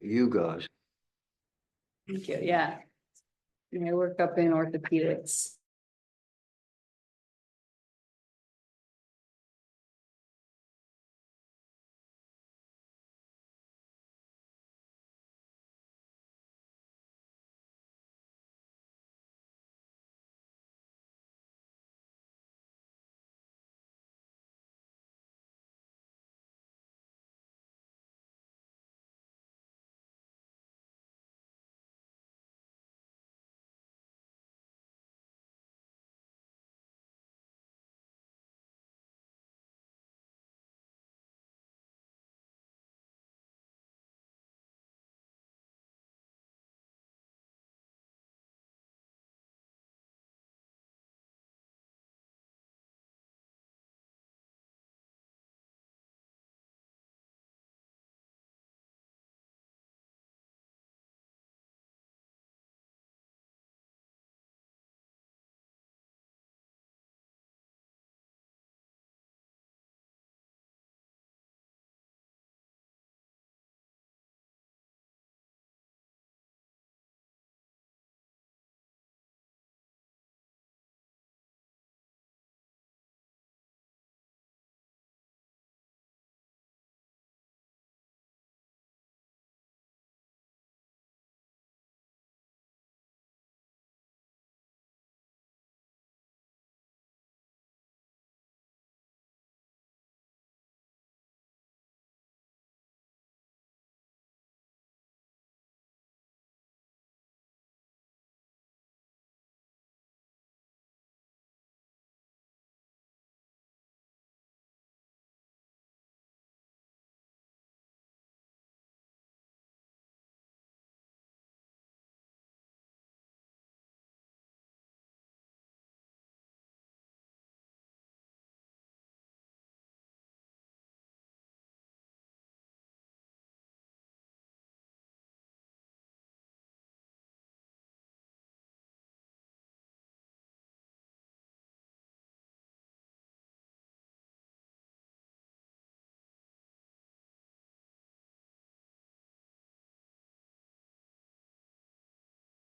You guys. Thank you, yeah. And I work up in orthopedics.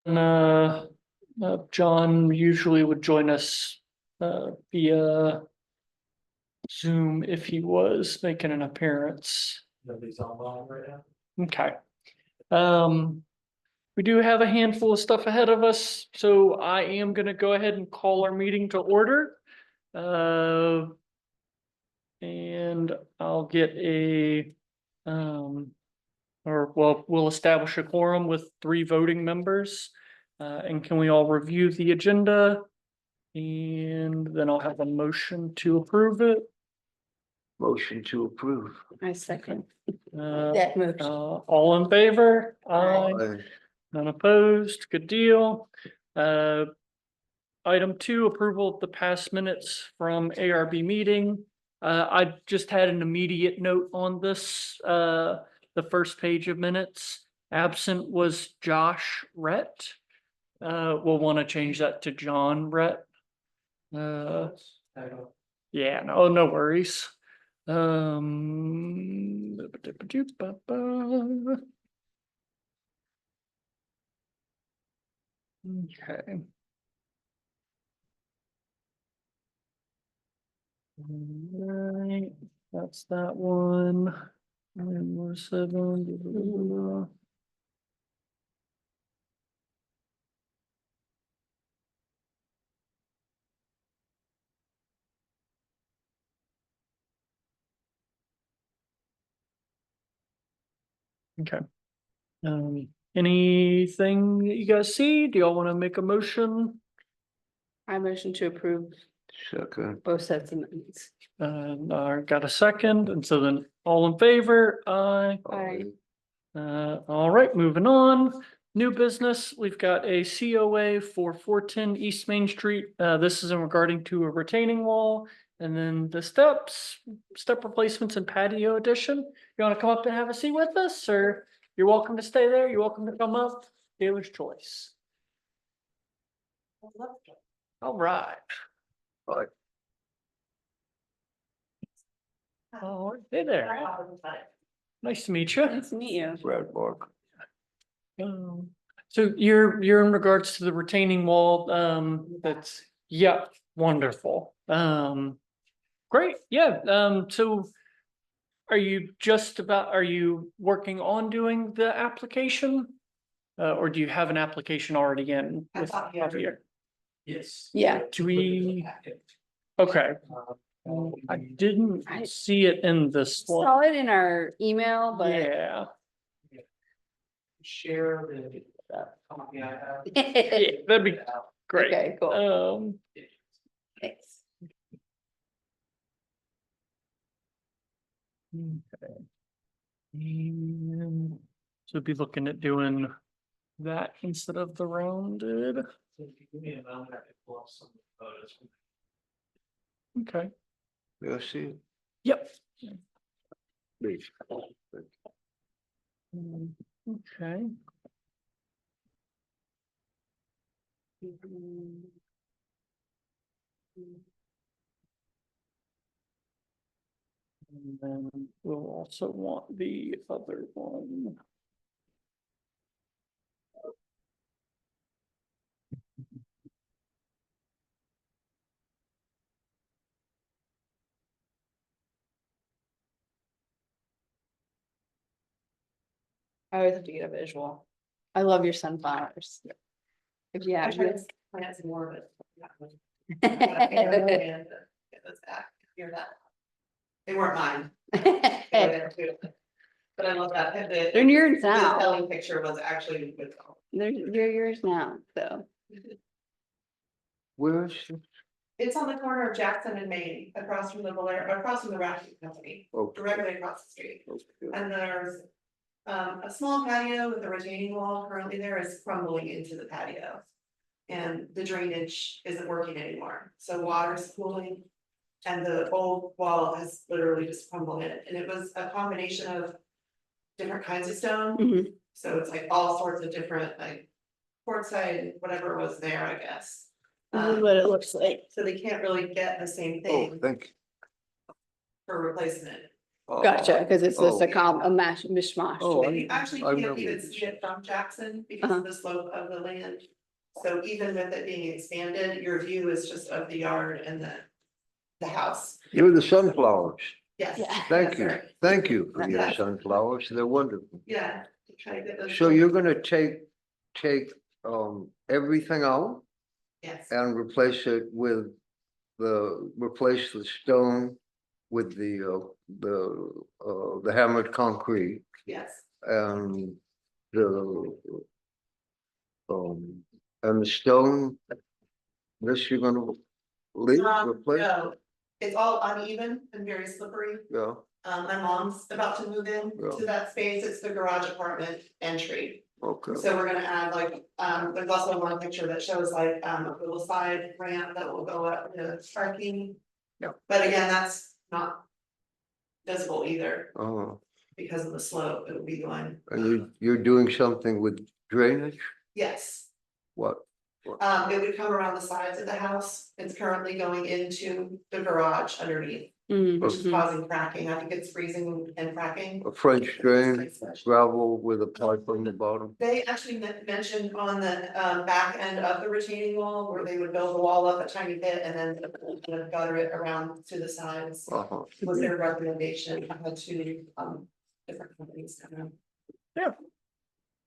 Uh, John usually would join us via Zoom if he was making an appearance. Nobody's online right now. Okay. We do have a handful of stuff ahead of us, so I am gonna go ahead and call our meeting to order. And I'll get we'll establish a quorum with 3 voting members. And can we all review the agenda? And then I'll have a motion to approve it. Motion to approve. I second Uh, that motion. all in favor? Aye. Aye. None opposed, good deal. Item 2, approval of the past minutes from ARB meeting. I just had an immediate note on this, the first page of minutes. Absent was Josh Rhett. We'll want to change that to John Rhett. Yeah, no worries. Okay. Alright, that's that one. And we're 7. Okay. Anything that you guys see? Do y'all want to make a motion? I motion to approve Second. both sets of minutes. I got a second, and so then all in favor, aye. Aye. All right, moving on. New business, we've got a COA for 410 East Main Street. This is in regarding to a retaining wall. And then the step replacements and patio addition. You want to come up and have a seat with us, or you're welcome to stay there. You're welcome to come up. Dealer's choice. All right. Aye. Oh, hey there. Nice to meet you. Nice to meet you. Brad Mark. So you're in regards to the retaining wall, that's, yeah, wonderful. Great, yeah, so are you working on doing the application? Or do you have an application already in I with thought you had- Javier? Yes. Yeah. Do we, okay, I didn't see it in the slide. Saw it in our email, but. Yeah, Share that copy I have. yeah, that'd be great. Okay, cool. Thanks. Okay. And so be looking at doing that instead of the rounded, So if you give me a moment, I can pull up some photos. okay, Yeah, I see it. yep. Please. Okay. And then we'll also want the other one. I always have to get a visual. I love your sunflowers. If you I have tried this. to plant some more, but. Get those back, hear that. They weren't mine. They were there too. But I love that. They're yours The now. selling picture was actually with. They're yours now, so. Where is it? It's on the corner of Jackson and Main, across from the Rafting Company, Oh, directly across the street. okay. And there's a small patio with a retaining wall currently there is crumbling into the patio. And the drainage isn't working anymore, so water's pooling. And the old wall has literally just crumbled in, and it was a combination of different kinds of stone. Mhm. So it's like all sorts of different, like quartzite, whatever was there, I guess. This is what it looks like. So they can't really get the same Oh, thing thank you. for replacement. Oh, Gotcha, because it's just oh. a mash, mishmash. Oh, And you actually I can't remember even this. see it from Jackson because Uh-huh. of the slope of the land. So even with it being expanded, your view is just of the yard and the house. You're the sunflowers. Yes. Yeah. Thank yes, you. sir. Thank you for your Yeah. sunflowers. They're wonderful. Yeah. to try to get those- So you're gonna take everything out Yes, and replace it with replace the stone with the hammered concrete yes. and the and the stone, this you're gonna leave, replace? No, it's all uneven and very slippery. Yeah, My mom's about to move in Yeah. to that space. It's the garage apartment entry. okay. So we're gonna add like, there's also one picture that shows like, a little side ramp that will go up to parking. Yeah. But again, that's not visible either Oh, because of the slope. It would be going, and you're doing something with drainage? yes. What? It would come around the sides of the house. It's currently going into the garage underneath, which is Mhm. causing cracking. I think it's freezing and cracking. A French drain, gravel with a pipe on the bottom? They actually mentioned on the back end of the retaining wall where they would build the wall up a tiny bit and then gutter it around to the sides. Uh-huh. Was their recommendation. I had two different companies come in.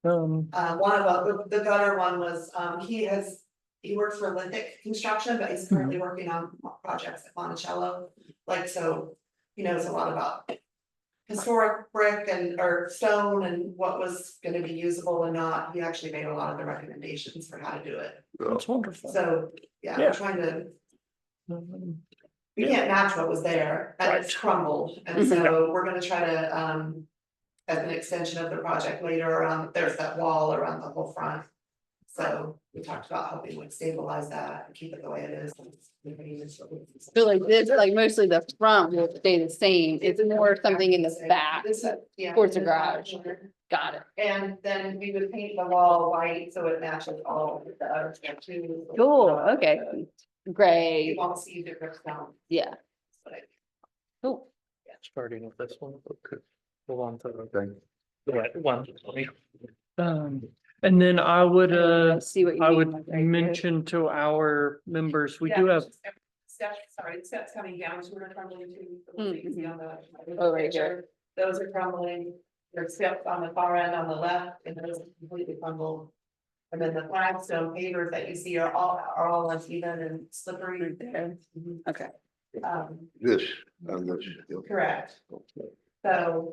One of the gutter one was, he works for Lithic Construction, but he's currently working on projects at Monticello. Like, so he knows a lot about historic brick or stone and what was gonna be usable and not. He actually made a lot of the recommendations for how to do it. That's wonderful. So, yeah, Yeah. we're trying to, Um, we can't match what was there and it's Right. crumbled. And so we're gonna try to, as an extension of the project later around, there's that wall around the whole front. So we talked about helping like stabilize that and keep it the way it is. So like this, like mostly the front will stay the same. It's more something in the back. This is, yeah. towards the in back garage. corner. Got it. And then we would paint the wall white so it matches all of the other stuff too. Cool, okay. You Gray, won't see different sound. yeah. But Cool. Starting with this one. Okay. Hold on to Thank the right one. And then I would, See what you I mean, would like, right here. mention to our members, we Yeah, do have, Steps, sorry, the steps coming down, so we're crumbling too. Mm, You can see on the Oh, right picture. Those are crumbling, there's steps on the far end on the left, and those are completely crumbled. And then the flagstone pavers that you see are all uneven and slippery. Right there. Okay. This, and this. yeah. Correct, Okay. so,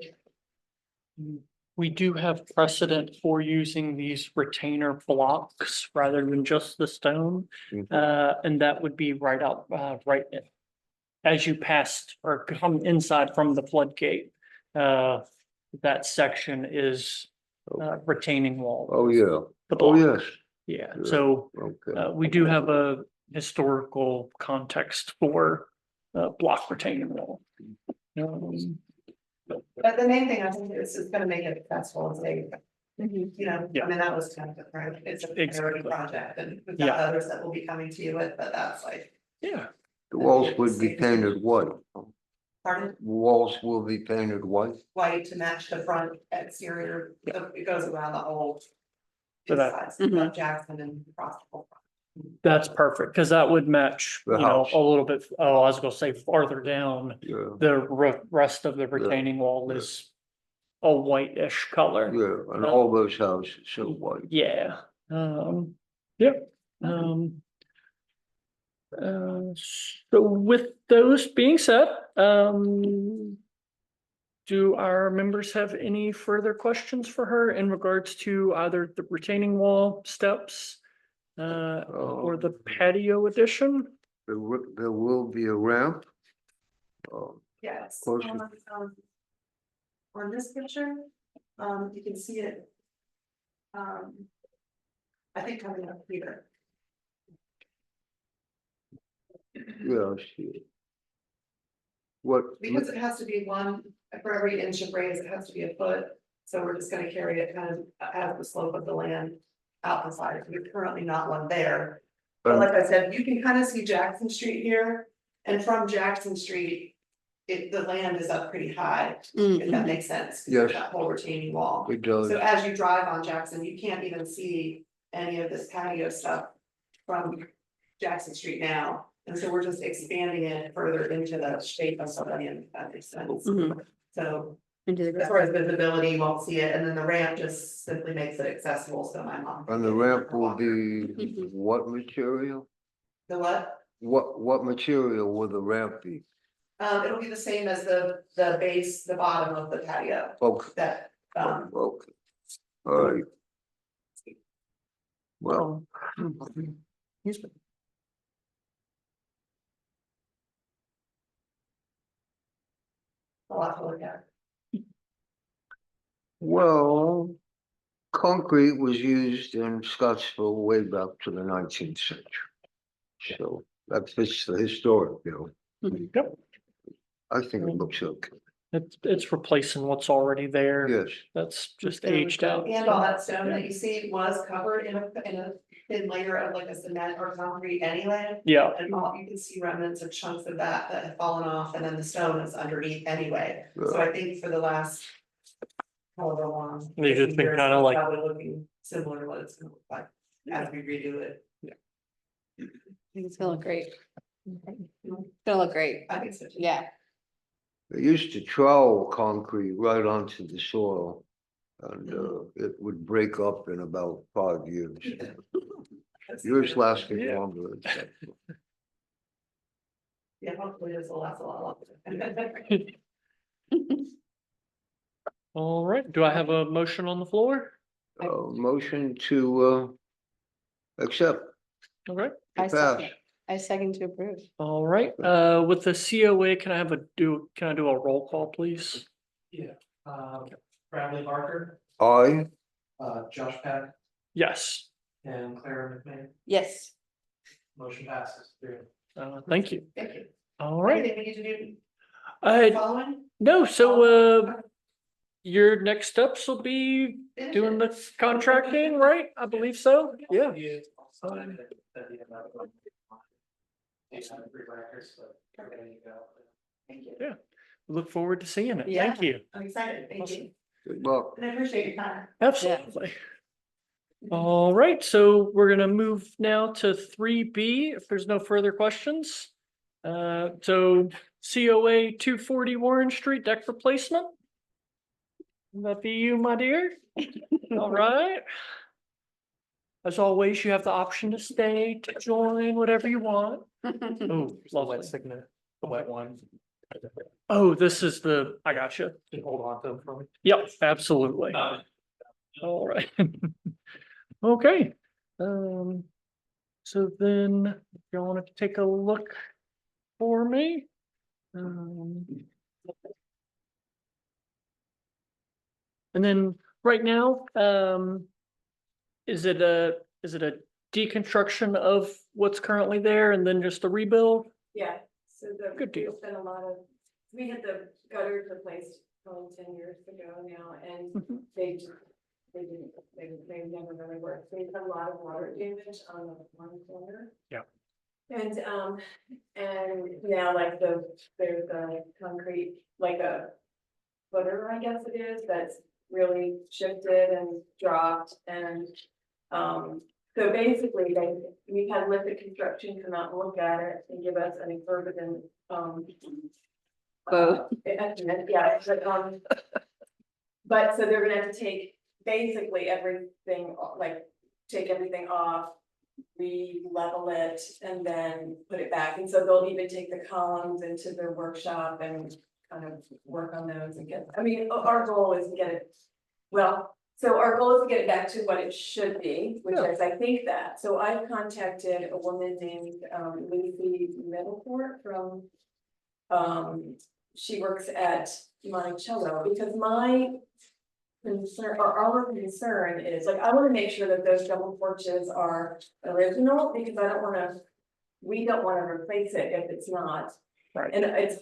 we do have precedent for using these retainer blocks rather than just the stone. Mhm. And that would be right out, right as you passed or come inside from the floodgate. That section is retaining wall. Oh, yeah. The Oh, block. yes. Yeah, Yeah. so Okay. we do have a historical context for block retaining wall. but the main thing I think is it's gonna make it successful, is they, Mhm. you know, Yeah. I mean, that was kind of the, right, it's a priority Exactly. project, and we've Yeah. got others that will be coming to you with, but that's like, Yeah, The walls would be painted white. pardon? Walls will be painted white. White to match the front exterior, it goes around the whole. So Two that- sides, Mhm. of Jackson and across the whole. that's perfect, because that would match, The you know, house. a little bit, oh, I was gonna say farther down. Yeah, The rest of the retaining wall yeah. is a whitish color. yeah, and all those houses are white. Yeah, yep, so with those being said, do our members have any further questions for her in regards to either the retaining wall steps? Or the patio addition? There will be a ramp. Yes. Closer. On this picture, you can see it. I think coming up here. Yeah, I see it. What? Because it has to be one, for every inch of raise, it has to be a foot, so we're just gonna carry it kind of as the slope of the land out the side, there's currently not one there. But like I said, you can kind of see Jackson Street here, and from Jackson Street, the land is up pretty high, if that Mhm. makes sense. 'Cause Yes. there's that whole retaining wall. It does. So as you drive on Jackson, you can't even see any of this patio stuff from Jackson Street now. And so we're just expanding it further into the shape of the land, if that makes sense. Mhm. So Into the as ground. far as visibility, you won't see it, and then the ramp just simply makes it accessible, so my mom. And the ramp will be Mhm. what material? The what? What material will the ramp be? It'll be the same as the base, the bottom of the patio, Okay, that, okay. All right. Well, I'll have to look at. well, concrete was used in Scottsville way back to the 19th century. So that fits the historic bill. Yep, I think it looks okay. it's replacing what's already there. Yes, That's just Very aged good. out. And all that stone that you see was covered in a thin layer of like a cement or concrete anyway. Yeah, And all, you can see remnants of chunks of that have fallen off, and then the stone is underneath anyway, so I think for the last. However long. They've just 50 been years, kinda it's like- Probably looking similar to what it's gonna look like as we redo it. I think it's gonna look great. It's gonna look great. I think so too. Yeah. they used to trowel concrete right onto the soil. And it would break up in about 5 years. Yours lasted Yeah. longer. Yeah, hopefully this will last a lot longer. all right, do I have a motion on the floor? Motion to accept. Okay, I Pass. second. I second to approve. all right, with the COA, can I do a roll call, please? Yeah, Bradley Barker, Aye. Josh Peck, Yes, and Clara McMahon, Yes. motion passes. thank you. Thank you. All right, Anything we need to do I, following? no, so, your next steps will be Finish doing it. the contracting, right? I believe so, yeah. Thank you. Yeah. Look forward to seeing it, Yeah. thank you, I'm excited, thank you, Good luck. and I appreciate your time. absolutely. All right, so we're gonna move now to 3B, if there's no further questions. So COA 240 Warren Street deck replacement. Would that be you, my dear? All right. As always, you have the option to stay, to join, whatever you want. Oh, lovely. Signature, the wet one. Oh, this is I got you. Can hold on to them for me. Yep, absolutely. All right. Okay. So then, if you want to take a look for me. And then right now, is it a deconstruction of what's currently there and then just a rebuild? Yeah, so Good deal. there's been a lot of, we had the gutters replaced probably 10 years ago now, and Mhm. they never really worked. They've had a lot of water damage on the one corner. Yeah. And now like there's a concrete, like a footer, I guess it is, that's really shifted and dropped, and so basically, we've had Lippert Construction come out and look at it and give us an exorbitant, Quote. estimate, yeah, but so they're gonna have to take basically everything, like, take everything off, re-level it, and then put it back, and so they'll even take the columns into their workshop and kind of work on those and get, I mean, our goal is to get it, well, so our goal is to get it back to what it should be, which Yeah. is, I think that, so I contacted a woman named Lucy Middleport from. She works at Monticello, because my concern, or our concern is, like, I wanna make sure that those double porches are original, because I don't wanna. We don't wanna replace it if it's not. Right. And I've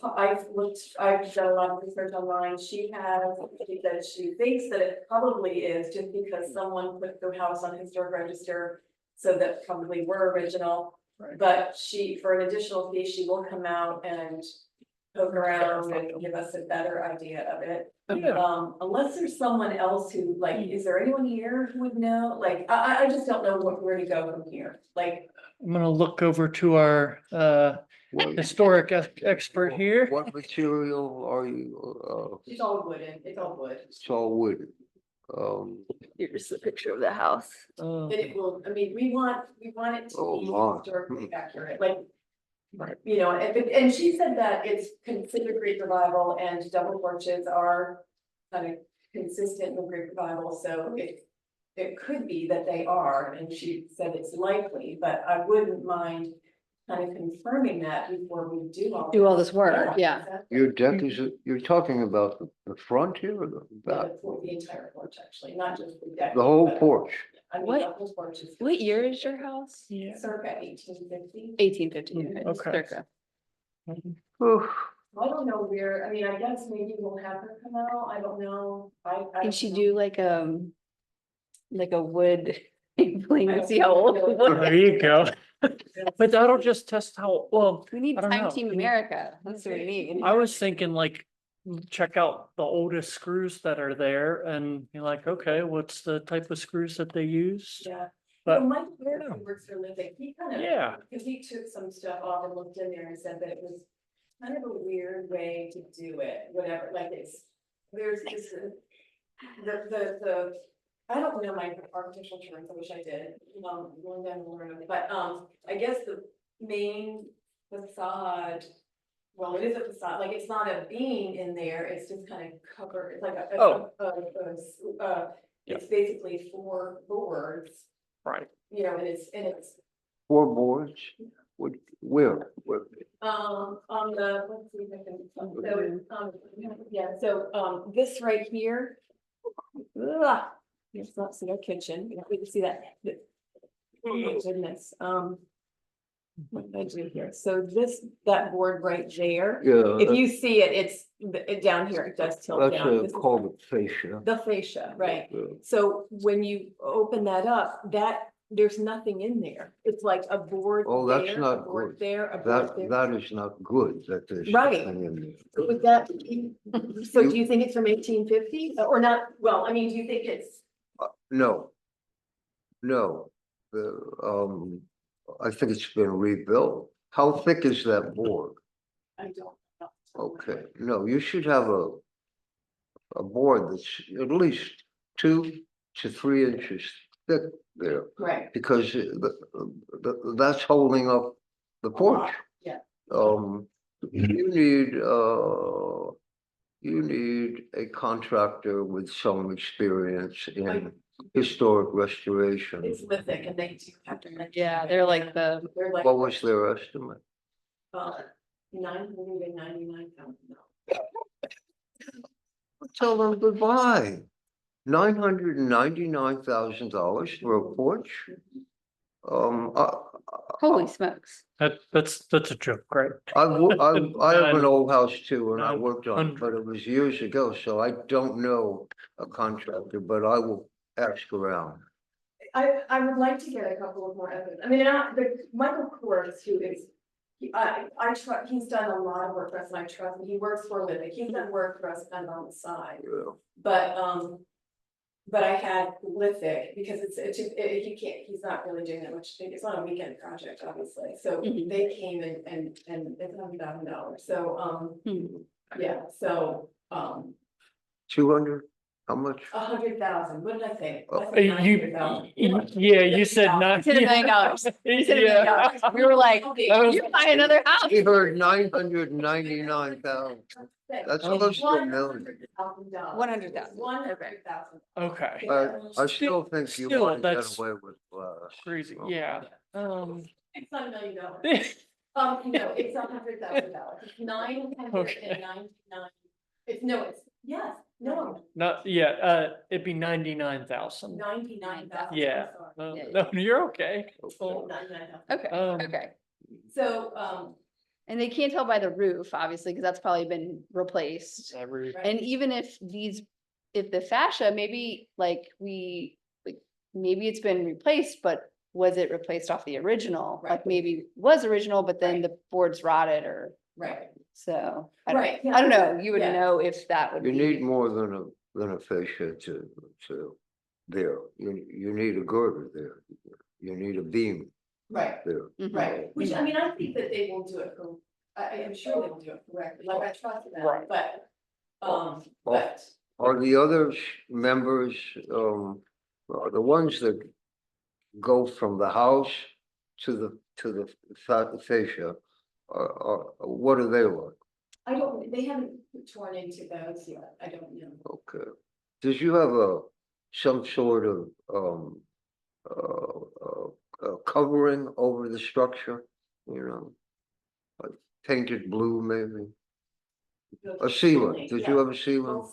done a lot of research online, she said she thinks that it probably is just because someone put the house on historic register. So that probably were original, Right. but for an additional fee, she will come out and poke around and give us a better idea of it. Yeah. Unless there's someone else who, like, is there anyone here who would know? Like, I just don't know where to go from here, like. I'm gonna look over to our What, historic expert here. what material are you, It's all wooden, it's all wood. it's all wood. Here's the picture of the house. And it will, I mean, we want it to Oh, be my. historically accurate, like. Right. You know, and she said that it's considered Greek revival and double porches are kind of consistent with Greek revival, so it could be that they are, and she said it's likely, but I wouldn't mind kind of confirming that before we do all this work, yeah. exactly. Your deck is, you're talking about the front here or the Yeah, back? the entire porch, actually, not just the deck. The whole but- porch? I mean, What- the whole porch is. What year is your house? Yeah. Circa 1850. 1850. Okay. Circa. Oof. I don't know where, I mean, I guess maybe we'll have her come out, I don't know, I. Can she don't do like a wood thing to see how old? it There was? you go. know. But that'll just test how, well, We need I don't know. Time Team America. That's what we need. I was thinking like, check out the oldest screws that are there and you're like, okay, what's the type of screws that they use? Yeah. But So Mike, I don't know. who works for Living, he kind of. Yeah. Because he took some stuff off and looked in there and said that it was kind of a weird way to do it, whatever, like there's this. The, I don't know my architectural terms, I wish I did, going down the road, but, I guess the main facade. Well, it is a facade, like, it's not a beam in there, it's just kind of covered, it's like Oh. it's basically 4 boards, Right. you know, and it's, 4 boards? What, where? on the, let's see if I can, yeah, so, this right here. Ugh, it's not see our kitchen, we can see that. Oh my goodness, what did I do here? So that board right there, Yeah, if you see it, it's down here, it does tilt that's down. This is called a fascia. the fascia, right? Yeah. So when you open that up, there's nothing in there. It's like a board Oh, that's there, not a board good. there, a board That, there. that is not good, that there's Right. something in there. Would that, so do you think it's from 1850 or not? Well, I mean, do you think it's, No. No, I think it's been rebuilt. How thick is that board? I don't know. Okay, no, you should have a board that's at least 2 to 3 inches thick there, Right, because that's holding up the porch. yeah. You need a contractor with some experience in historic restoration. It's lithic and they do have to. Yeah, they're like the, They're like, What was their estimate? $999,000. Tell them goodbye. $999,000 for a porch? holy smokes. That's a joke, right? I have an old house too, and I Nine worked on it, but it was years ago, so I don't know a contractor, but I will ask around. I would like to get a couple of more evidence. I mean, Michael Kors, who is. I trust, he's done a lot of work for us and I trust him. He works for a living. He's done work for us kind of on the side. Yeah. But I had lithic because he's not really doing that much. It's not a weekend project, obviously. So Mhm. they came and it's $100,000. So, yeah, so, 200, how much? 100,000. What did I say? I Oh. said 900,000. Yeah, you said not. He said $1 million. He said $1 million. Yeah. We were like, That was- you buy another house. He heard 999,000. That's close to $1 million. $100,000. 100,000. 100,000. Okay, I still think you Still, want to get that's away with glass. crazy, Oh. yeah. It's not $1 million. No, it's $100,000. It's 999. Not, it'd be 99,000. 99,000. Yeah. No, Yeah. no, you're okay. Okay. 99,000. Okay, Um, okay. So, And they can't tell by the roof, obviously, because that's probably been replaced. Every, right. And even if if the fascia, maybe like maybe it's been replaced, but was it replaced off the original? Right. Like maybe was original, but then Right. the board's rotted or Right, so. right. I don't know. You would Yeah. know if that would You be. need more than a fascia to there. You need a girder there. You need a beam Right, there. Mhm. right. Which, I mean, I think that they will do it I am sure they will do it correctly, like I trust them, Right. but, Well, but. Are the other members, are the ones that go from the house to the fascia, what are they like? They haven't torn into those yet, I don't know. Okay. Did you have some sort of, covering over the structure, like painted blue maybe? A sealant, did you have a sealant?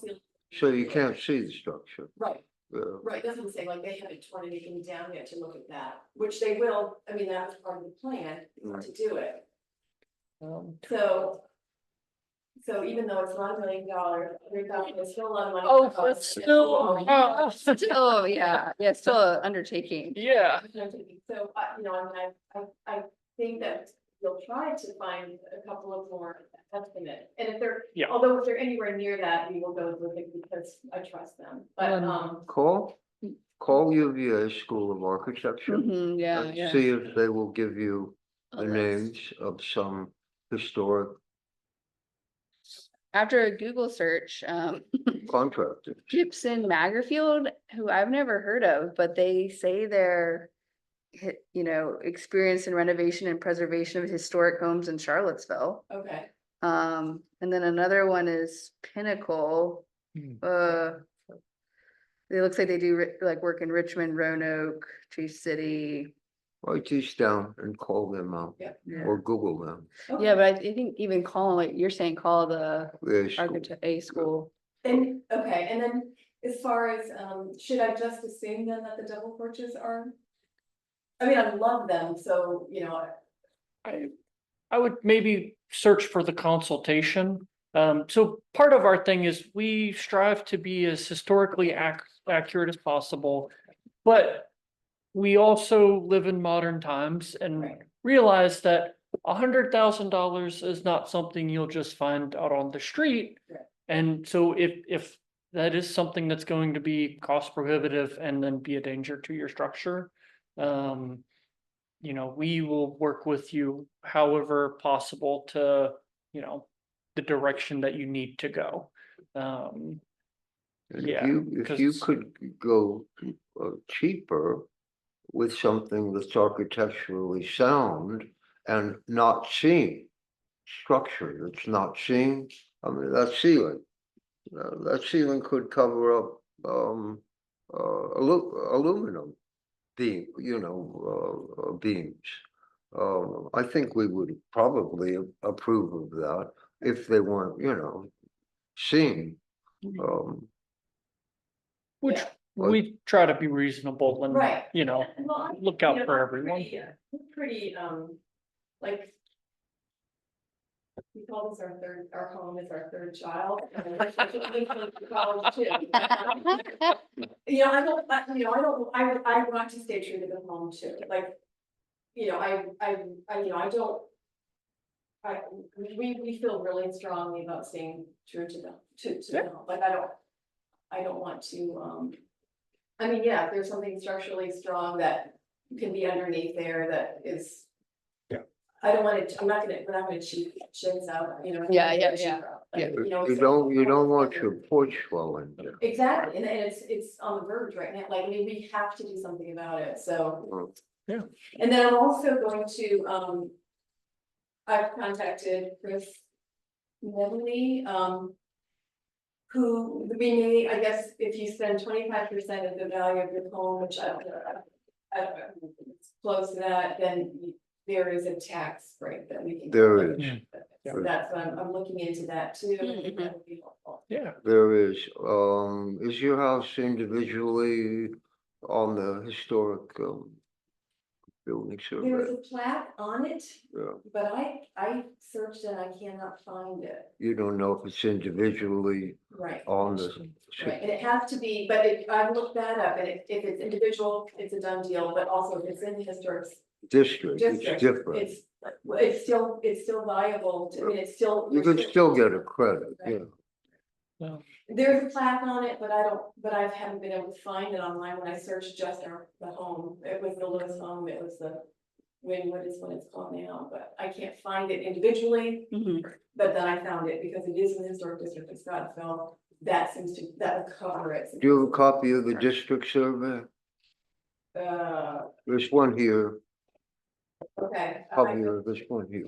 So you can't see the structure. Right, Yeah. right, that's what I'm saying, like, they haven't torn anything down yet to look at that, which they will, I mean, that was part of the plan to do it, so. So even though it's not $1 million, $100,000 is still a lot of money. Oh, for us. but still, Oh, yeah, still an undertaking. yeah. So, I mean, I think that you'll try to find a couple of more estimates, and if they're, Yeah. although if they're anywhere near that, we will go with it because I trust them, but, Call UVA School of Architecture. Mhm, yeah, and yeah. See if they will give you A the list. names of some historic After a Google search, contractors. Gibson Magerfield, who I've never heard of, but they say they're experienced in renovation and preservation of historic homes in Charlottesville. okay, And then another one is Pinnacle. It looks like they do like work in Richmond, Roanoke, Tree City. Write these down and call them out yeah. or Google them. Yeah, but I think even like you're saying, call the UVA School. architect A school. And, okay, and then as far as, should I just assume then that the double porches are? I mean, I love them, so, I would maybe search for the consultation. So part of our thing is we strive to be as historically accurate as possible. But we also live in modern times and Right. realize that $100,000 is not something you'll just find out on the street. Right. And so if that is something that's going to be cost prohibitive and then be a danger to your structure. You know, we will work with you however possible to, you know, the direction that you need to go. And Yeah, if you 'cause- could go cheaper with something that's architecturally sound and not seen. Structure that's not seen, I mean, that ceiling could cover up aluminum beam, beams. I think we would probably approve of that if they weren't, seen. Um, which Yeah. we try to be reasonable and, Right. you know, Well, look out you know, for we're everyone. Pretty, like. We call this our home is our third child. And we're college too. You know, I want to stay true to the home too, like, you know, I don't. We feel really strongly about staying true to them, to the home, like, I don't want to, I mean, yeah, if there's something structurally strong that can be underneath there that is. Yeah. I don't want it, we're not gonna cheap shins out, you know. Yeah, we're yeah, gonna cheap yeah, out, like, yeah. You know. you it's- don't want your porch falling down. Exactly, and it's on the verge right now, like, I mean, we have to do something about it, so. Yeah. And then I'm also going to, I've contacted Chris Medley, who we may, I guess, if you spend 25% of the value of your home, which I don't know, it's close to that, then there is a tax break that we can. There is. So that's, I'm looking into that too, I think that would be helpful. Yeah, There is your house individually on the historic building There's survey? a plaque on it, Yeah. but I searched and I cannot find it, You don't know if it's individually right? on the. Right, and it has to be, but I've looked that up, and if it's individual, it's a done deal, but also if it's in the historic District, it's district, different. it's still viable, I mean, it's still. You can still get a credit, yeah. There's a plaque on it, but I haven't been able to find it online when I searched just the home, it was the Lewis home, it was the. What it's called now, but I can't find it individually, Mhm. but then I found it because it is in the historic district of Scottsville, that would cover it. Do you have a copy of the district survey? There's one here, Okay. copy of this one here,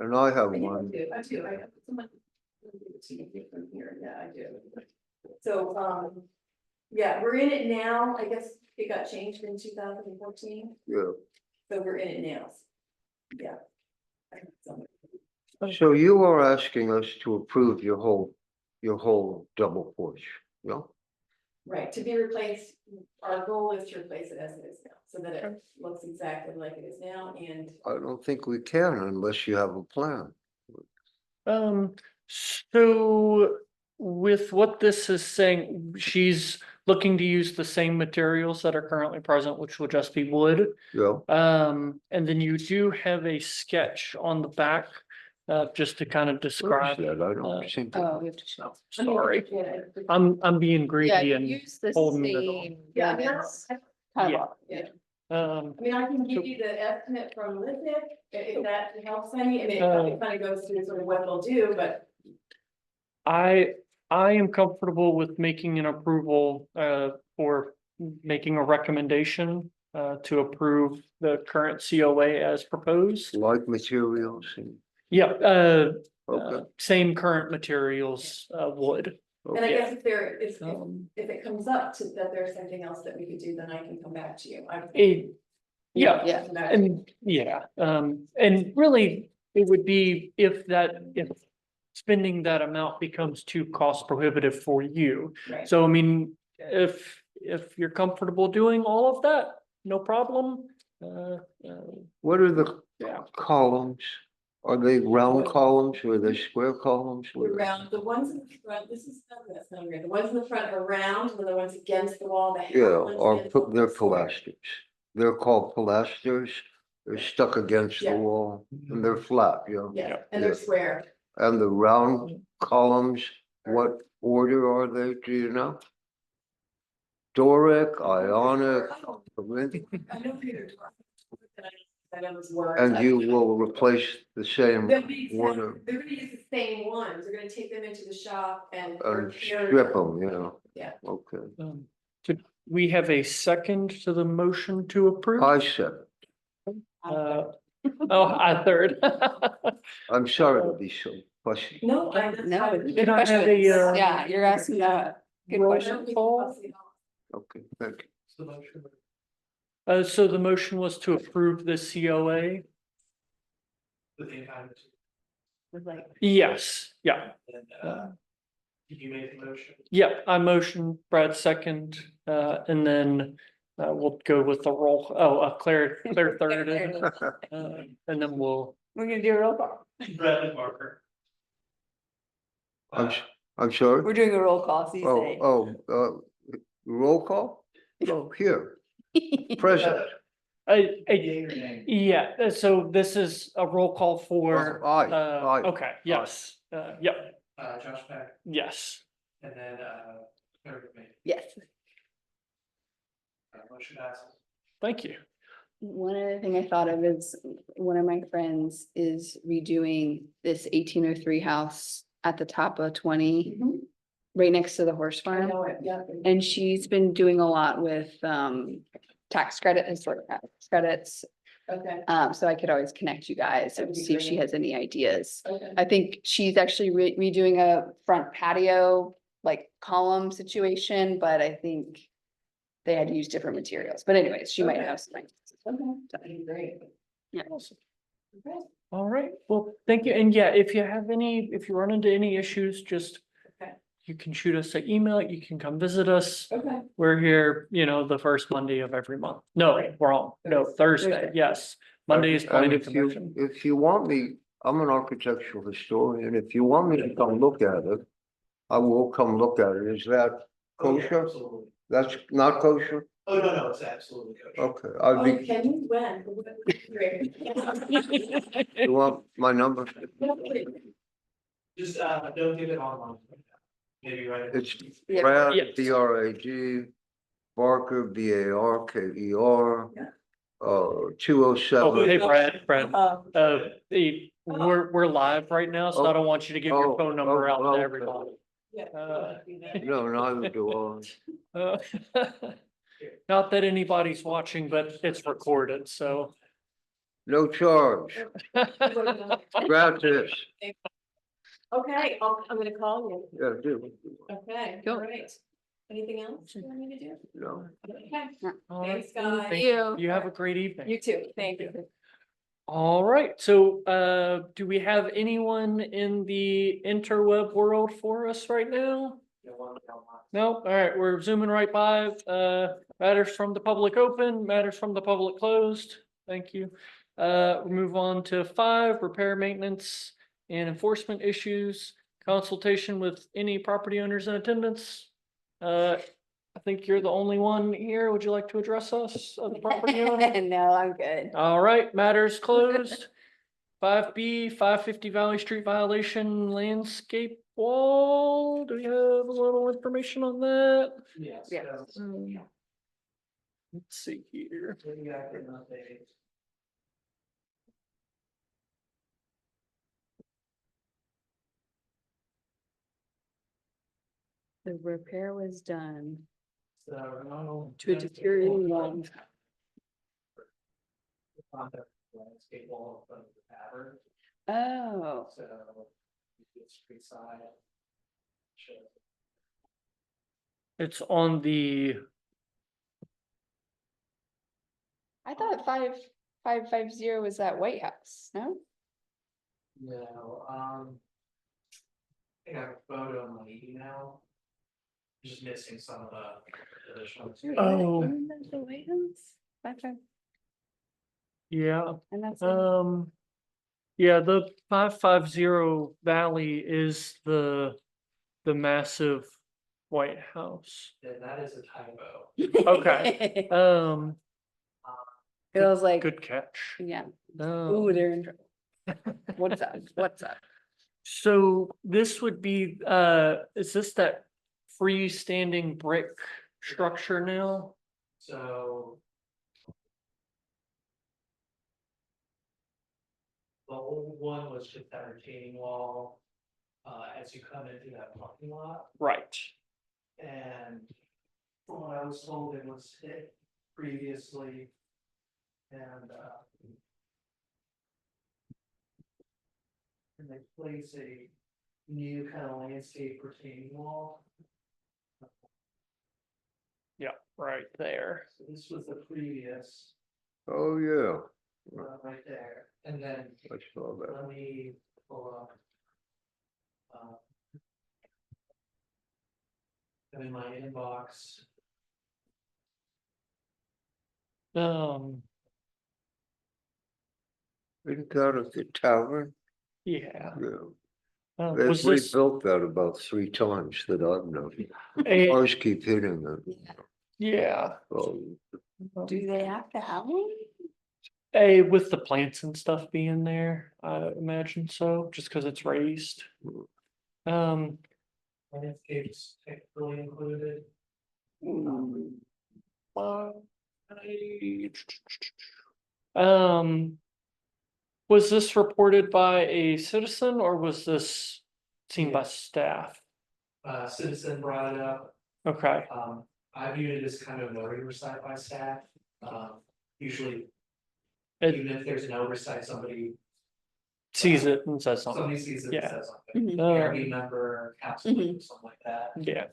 and I have I do, one. I do, I have someone. From here, yeah, I do. So, yeah, we're in it now, I guess it got changed in 2014, Yeah. so we're in it now. Yeah. So you are asking us to approve your whole double porch, yeah? Right, to be replaced, our goal is to replace it as it is now, so that it looks exactly like it is now, and I don't think we can unless you have a plan. so with what this is saying, she's looking to use the same materials that are currently present, which will just be wood. Yeah, And then you do have a sketch on the back, just to kind of where is describe. that? I don't seem Oh, to. we have to show. I mean, Sorry, yeah, I'm being Yeah, greedy you and, use the holding it all. same. Yeah, I mean, limits, I kind Yeah. of, yeah. I mean, I can give you the estimate from Lithic, if that helps any, and it kind of goes through sort of what they'll do, but. I am comfortable with making an approval, or making a recommendation, to approve the current COA as proposed. Like materials and, Yeah, okay, same current materials, wood. And I okay. guess if Um, if it comes up to that there's something else that we could do, then I can come back to you. Yeah, Yeah. Come back to you. and yeah, and really, it would be if spending that amount becomes too cost prohibitive for you. Right. So I mean, if you're comfortable doing all of that, no problem. What are the Yeah. columns? Are they round columns or are they square columns? The ones in the front, that's not weird, the ones in the front are round, and the ones against the wall, the. Yeah, ones or against the wall they're are square. pilasters. They're called pilasters. They're stuck against the Yeah. wall and they're flat, yeah. Yeah, and they're Yeah. square, And the round columns, what order are they, do you know? Doric, Ionic, Corinth, I know who you're talking about. I know those words. and you will replace the same They'll be order they're gonna use the same ones, they're gonna take them into the shop and. and repair strip them, you know? Yeah. Okay, Could we have a second to the motion to approve? I said, Uh, Oh, I third. I'm sorry to be so fussy. No, I. No, good Can I have a, questions. uh, Yeah, you're asking good roll question. call? Okay, thank you. So the motion was to approve the COA? Was like, Yes, yeah, Did you make the motion? yeah, I motion, Brad second, and then we'll go with the roll, Claire third. And then we'll, we're gonna do a roll call. Bradley Barker. I'm sorry? We're doing a roll call, so you say. Roll call? Oh, here, present. Yay or nay? yeah, so this is a roll call for, Oh, aye. okay, yes, yep, Josh Peck, yes. and then, Claire McMahon. Yes. Motion passes. Thank you. One other thing I thought of is one of my friends is redoing this 1803 house at the top of 20, right next to the horse I farm. know it, yeah. And she's been doing a lot with tax credit and sort of tax credits. Okay, So I could always connect you guys That'd and be see if she great. has any ideas. okay. I think she's actually redoing a front patio, like column situation, but I think they had to use different materials. But anyways, she might Okay. have some ideas. Okay, that'd be great. Yeah. Okay. All right, well, thank you. And yeah, if you run into any issues, just Okay. you can shoot us an email, you can come visit us. Okay. We're here, the first Monday of every month. No, wrong. No, Thursday, Thursday. yes. Monday is And planning if you, commission. if you want me, I'm an architectural historian, if you want me to come look at it, I will come look at it, is that Oh, yeah, kosher? Absolutely. That's not kosher? Oh, no, it's absolutely kosher. Okay, I'd Oh, be, can you when? Great. you want my number? Just, don't give it online. Maybe write it. It's Yeah. Brad, Yes. BRAG, Barker, BARKER, Yeah. 207. Hey, Brad, Um, we're live right now, so I don't want you to give your Oh, phone number oh, out okay. to everybody. Yeah. No, neither do I. Uh, Not that anybody's watching, but it's recorded, so. No charge, gratis, Okay, I'm gonna call you. yeah, do, Okay, Cool. all right. Anything else you want me to do? no. Okay, All right. thanks, guys. Thank you. You have a great evening. You too. Thank you. All right, so do we have anyone in the interweb world for us right now? No, all right, we're zooming right by. Matters from the public open, matters from the public closed. Thank you. We move on to 5, repair, maintenance, and enforcement issues, consultation with any property owners in attendance. I think you're the only one here. Would you like to address us, the property owner? No, I'm good. All right, matters closed. 5B, 550 Valley Street violation landscape wall. Do we have a little information on that? Yes. Yeah. Let's see here. The repair was done So. to a deteriorating wall. Landscape wall in front of the tavern, Oh, so. It's street side. It's on the, I thought 5550 was that White House, no? No, I think I have a photo in my email. Just missing some of the additional. Oh. Isn't that the White House? 55, yeah, and that's. yeah, the 550 Valley is the massive White House. Yeah, that is a typo. Okay. It was like, Good catch. yeah, Oh. ooh, they're in trouble. What's up? What's up? So this would be, is this that freestanding brick structure now? So. The old one was just that retaining wall, as you come into that parking lot, Right. and from what I was told, it was hit previously. And they place a new kind of landscape retaining wall. Yeah, right there. So this was the previous, Oh, yeah, right there, and then I saw that. let me pull up. I'm in my inbox. Um, Isn't that at the tavern? yeah. Yeah, Was they've this rebuilt that about 3 times that I've known. a, Cars keep hitting it. yeah, Do they have to have one? a, with the plants and stuff being there, I imagine so, just because it's raised. Um, Landscapes technically included. uh, um, was this reported by a citizen or was this seen by staff? Citizen brought it up. Okay, I viewed it as kind of an oversight by staff. Usually, it even if there's an oversight, somebody sees it and says something. somebody sees it and Yeah. says something. Mhm. ARB member, council, something like that. Yeah,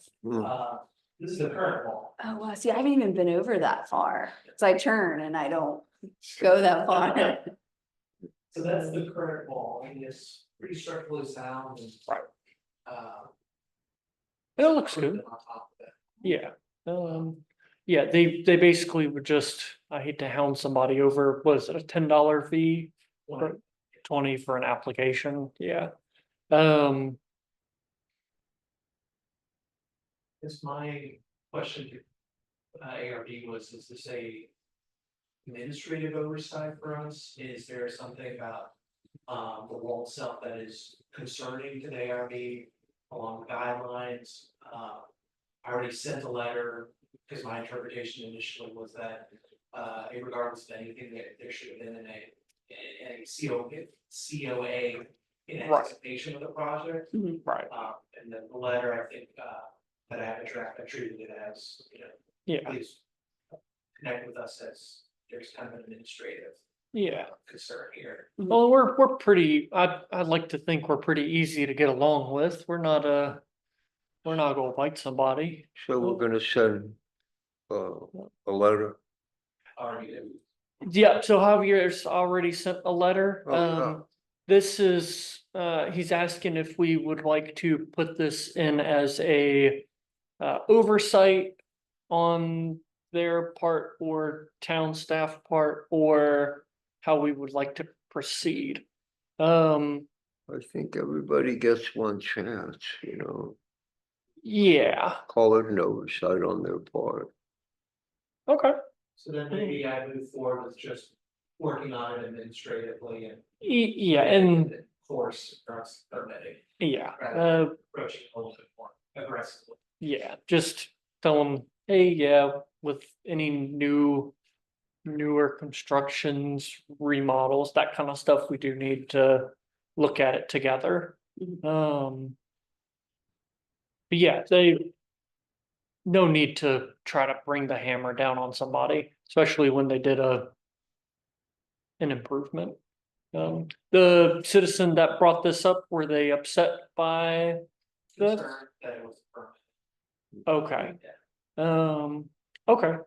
This is the current wall. Oh, wow, see, I haven't even been over that far, so I turn and I don't go that far. So that's the current wall, and it's pretty structurally sound and. Right. Uh, it looks put good. it on top of it. Yeah, yeah, they basically would just, I hate to hound somebody over, was it a $10 fee? One, 20 for an application, yeah. Is my question to ARB was, is this a administrative oversight for us? Is there something about the wall itself that is concerning to the ARB along the guidelines? I already sent a letter because my interpretation initially was that regardless of anything, there should have been a COA in anticipation of the project. Right, And then the letter, I think, that I have a draft, I treated it as, yeah, please connect with us as there's kind of an administrative yeah. concern here. Well, we're pretty, I'd like to think we're pretty easy to get along with. We're not gonna bite somebody. So we're gonna send a letter. Already, Yeah, so Javier's already sent a letter. Oh, yeah. This is, he's asking if we would like to put this in as a oversight on their part or town staff part, or how we would like to proceed. I think everybody gets one chance, Yeah, call it an oversight on their part. okay, so then maybe I move forward with just working on it administratively and. yeah, and, Of course, drugs permitting, yeah, approaching it a little bit more aggressively. yeah, just tell them, hey, yeah, with any newer constructions, remodels, that kind of stuff, we do need to look at it together. But yeah, no need to try to bring the hammer down on somebody, especially when they did an improvement. The citizen that brought this up, were they upset by this? Concerned that it was permanent. Okay, Yeah. okay,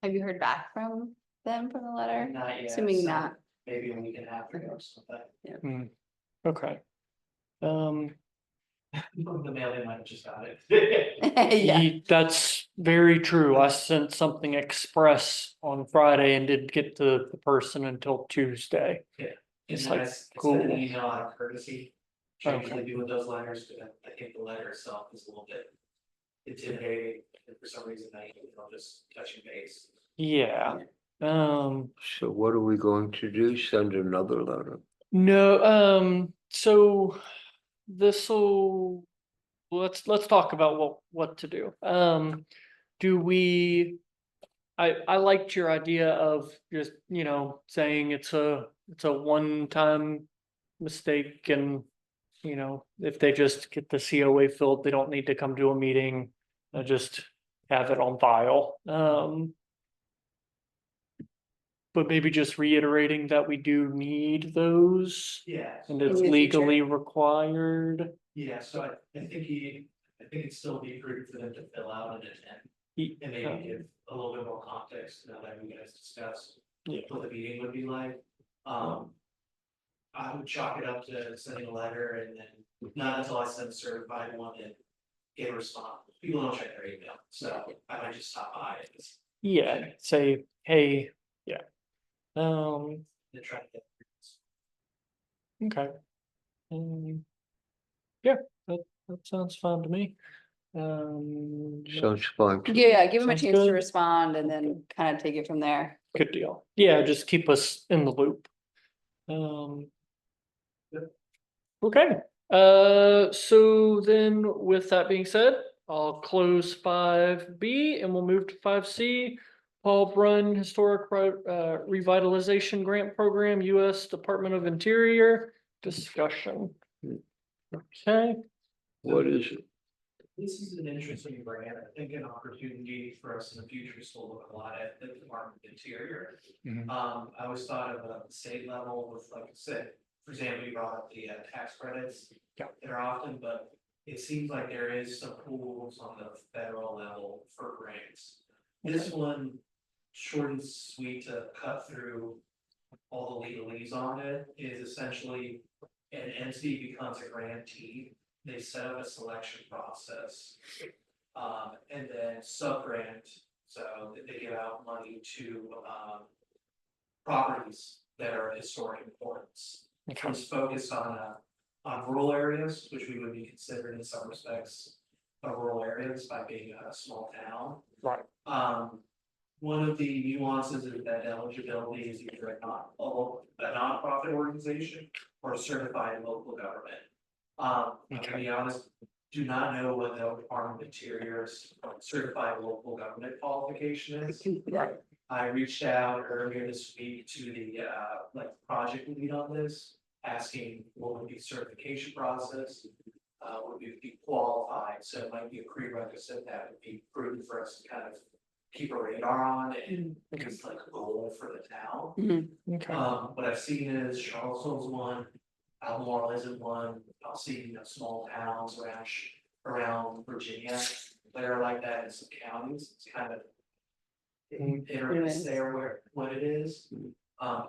Have you heard back from them from the letter? Not yet. Assuming so not. Maybe a week and a half ago or something. okay. The mail, they might have just got it. Yeah, That's very true. I sent something express on Friday and didn't get to the person until Tuesday. It's And like, I sent cool. an email out of courtesy. Which I Okay. usually do with those letters, but I think the letter itself is a little bit intimidating, and for some reason, I'll just touch and base. Yeah, So what are we going to do? Send another letter? No, so this'll, let's talk about what to do. Do we? I liked your idea of just, saying it's a one-time mistake and, if they just get the COA filled, they don't need to come to a meeting. Just have it on file. But maybe just reiterating that we do need those Yeah, and it's In the future. legally required. yeah, so I think I think it'd still be prudent for them to fill out and attend. And maybe give a little bit more context now that we guys discussed Yeah. what the meeting would be like. I would chalk it up to sending a letter and then not until I send a certified one and get a response. People don't check their email, so I might just stop by and just Yeah, say, hey, yeah. try to get. Okay. Yeah, that sounds fine to me. Sounds fine. Yeah, give them a Sounds chance to good. respond and then kind of take it from there. Good deal. Yeah, just keep us in the loop. Um. Okay, so then with that being said, I'll close 5B and we'll move to 5C. Paul Brunn Historic Revitalization Grant Program, US Department of Interior discussion. Okay, What is it? This is an interesting grant, I think an opportunity for us in the future is to look a lot at the Department of Interior. Mhm. I always thought of the state level with, like I said, for example, you brought up the tax credits. Yeah. That are often, but it seems like there is some pools on the federal level for grants. This one, short and sweet to cut through all the legalese on it, is essentially an entity becomes a grantee. They set up a selection process. And then sub-grant, so they give out money to, properties that are of historic importance. okay, It's focused on rural areas, which we would be considered in some respects, rural areas by being a small town. right, One of the nuances is that eligibility is either a nonprofit organization or a certified local government. To be honest, do not know what the Department of Interior's certified local government qualification is. right, I reached out earlier this week to the project lead on this, asking what would be the certification process. Would we be qualified, so it might be a prerequisite that would be prudent for us to kind of keep a radar on and it's like a goal for the town. okay, What I've seen is Charlottesville's one, Albemarle isn't one, I'll see, small towns around Virginia. That are like that in some counties, it's kind of. Interesting there what it is, I'm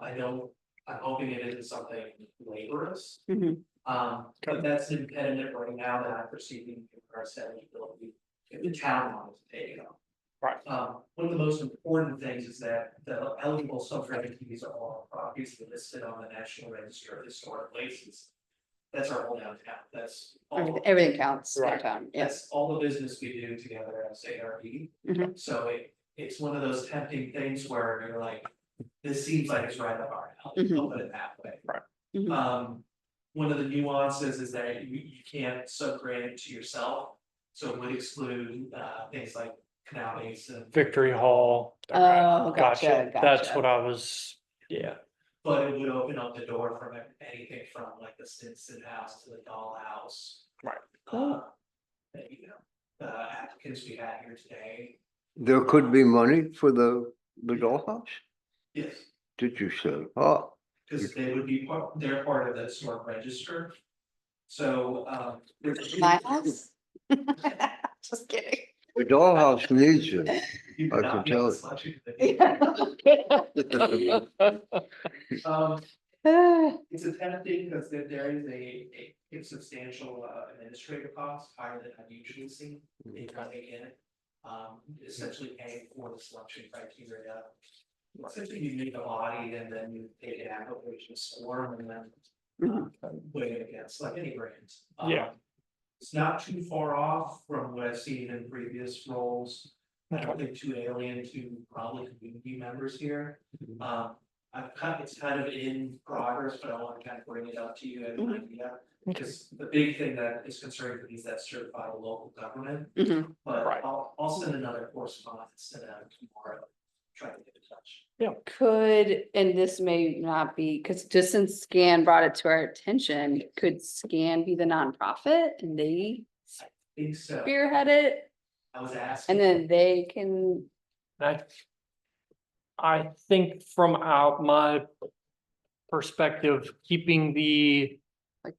hoping it isn't something laborious. Mhm. But that's an impediment right now that I'm perceiving in regards to eligibility, if the town wanted to take it on. Right. One of the most important things is that the eligible subgrants are all properties listed on the National Register of Historic Places. That's our whole downtown, that's all, Everything counts Right. downtown, yes. that's all the business we do together as ARB. Mhm. So it's one of those tempting things where you're like, this seems like it's right up our alley, Mhm. I'll put it that way. Mhm. One of the nuances is that you can't sub-grant to yourself. So it would exclude things like Canal Basin. Victory Hall. Oh, gotcha, That's gotcha. what I was, yeah, But it would open up the door from anything from like the Stinson House to the Dollhouse. Right. That, the applicants we had here today, There could be money for the dollhouse? yes, Did you say? Oh, because they would be they're part of the historic register. So, My house? Just kidding. the dollhouse needs it. You I could not can be on tell the it. selection Yeah. It's a tempting because there is a substantial administrative cost higher than I've usually seen in coming in. Essentially paying for the selection criteria. Essentially you need a body and then you take an application form and then weigh it against like any grant. Yeah. It's not too far off from what I've seen in previous roles. I don't think too alien to probably community members here. It's kind of in progress, but I want to kind of bring it up to you as an idea. Because the big thing that is concerning for these that certified local government, Mhm. but Right. I'll send another correspondence to them tomorrow. Try to get in touch. Could, and this may not be, because just since SCAN brought it to our attention, could SCAN be the nonprofit and they Think so. spearhead it? I was asking. And then they can, I think from out my perspective, keeping the Like-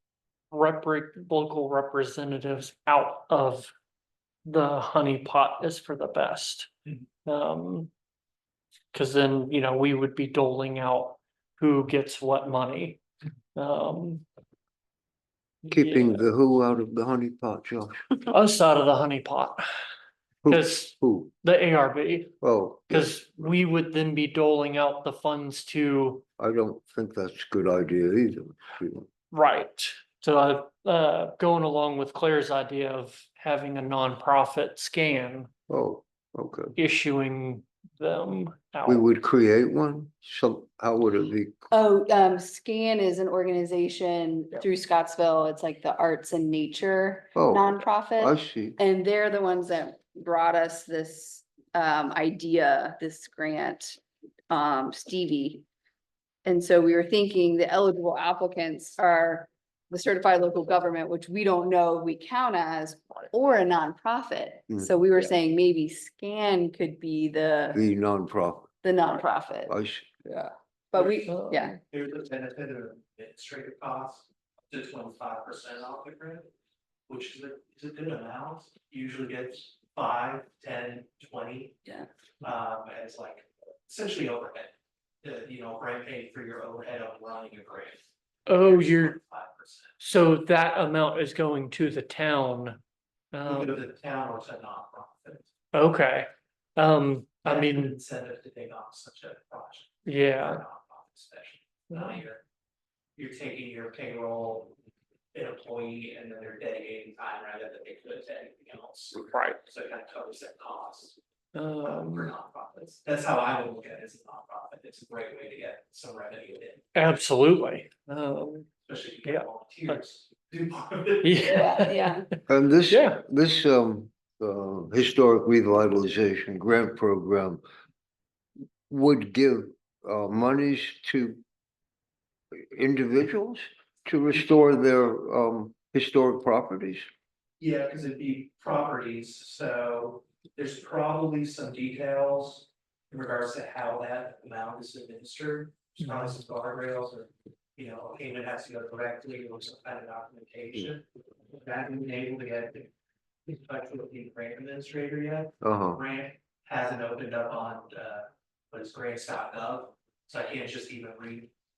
local representatives out of the honey pot is for the best. Cause then, we would be doling out who gets what money. Keeping yeah, the who out of the honey pot, Josh? us out of the honey pot, Who- cause Who? the ARB, Oh, cause we would then be doling out the funds to. I don't think that's a good idea either. Right, so going along with Claire's idea of having a nonprofit scan Oh, okay. issuing them out. We would create one? How would it be? SCAN is an organization Yep. through Scottsville. It's like the Arts and Nature Oh, nonprofit. I see. And they're the ones that brought us this idea, this grant, Stevie. And so we were thinking the eligible applicants are the certified local government, which we don't know if we count as, or a nonprofit. Mm. So we were Yeah. saying maybe SCAN could be the The nonprofit. I see. Yeah. But we, yeah, There's a benefit of administrative costs to 25% off the grant, which is a good amount. Usually gets 5, 10, 20. Yeah. As like essentially overhead. Grant paid for your overhead of running your grant. Oh, you're, 5%. so that amount is going to the town. Either the town or to nonprofit. Okay, I That's an mean, incentive to take on such a project. yeah, For a nonprofit especially. Now you're taking your payroll employee and then they're dedicating time rather than they could to anything else. right, So it kind of covers that cost for um, nonprofits. That's how I would look at it as a nonprofit. It's a great way to get some revenue in, absolutely, especially if you Yeah. get volunteers. Do part of it. yeah. yeah. And this, Yeah. this historic revitalization grant program would give monies to individuals to restore their historic properties? Yeah, because it'd be properties, so there's probably some details in regards to how that amount is administered. There's probably some guardrails or, a payment has to go correctly or some kind of documentation. That we've been able to get in touch with the grant administrator yet. Uh-huh. Grant hasn't opened up on, what is grants.gov, so I can't just even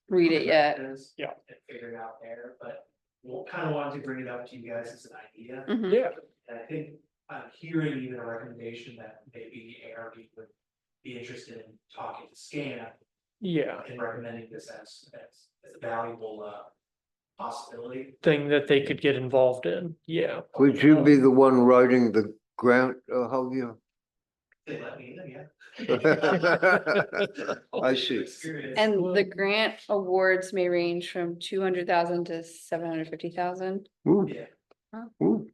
Read it yet. Yeah. And figure it out there, but we'll kind of wanted to bring it up to you guys as an idea. Mhm. Yeah, And I think I'm hearing even a recommendation that maybe ARB would be interested in talking to SCAN yeah, and recommending this as a valuable possibility. thing that they could get involved in, yeah. Would you be the one writing the grant, Javier? They let me in, yeah. I see. Experience. And the grant awards may range from 200,000 to 750,000. Ooh, Yeah. ooh.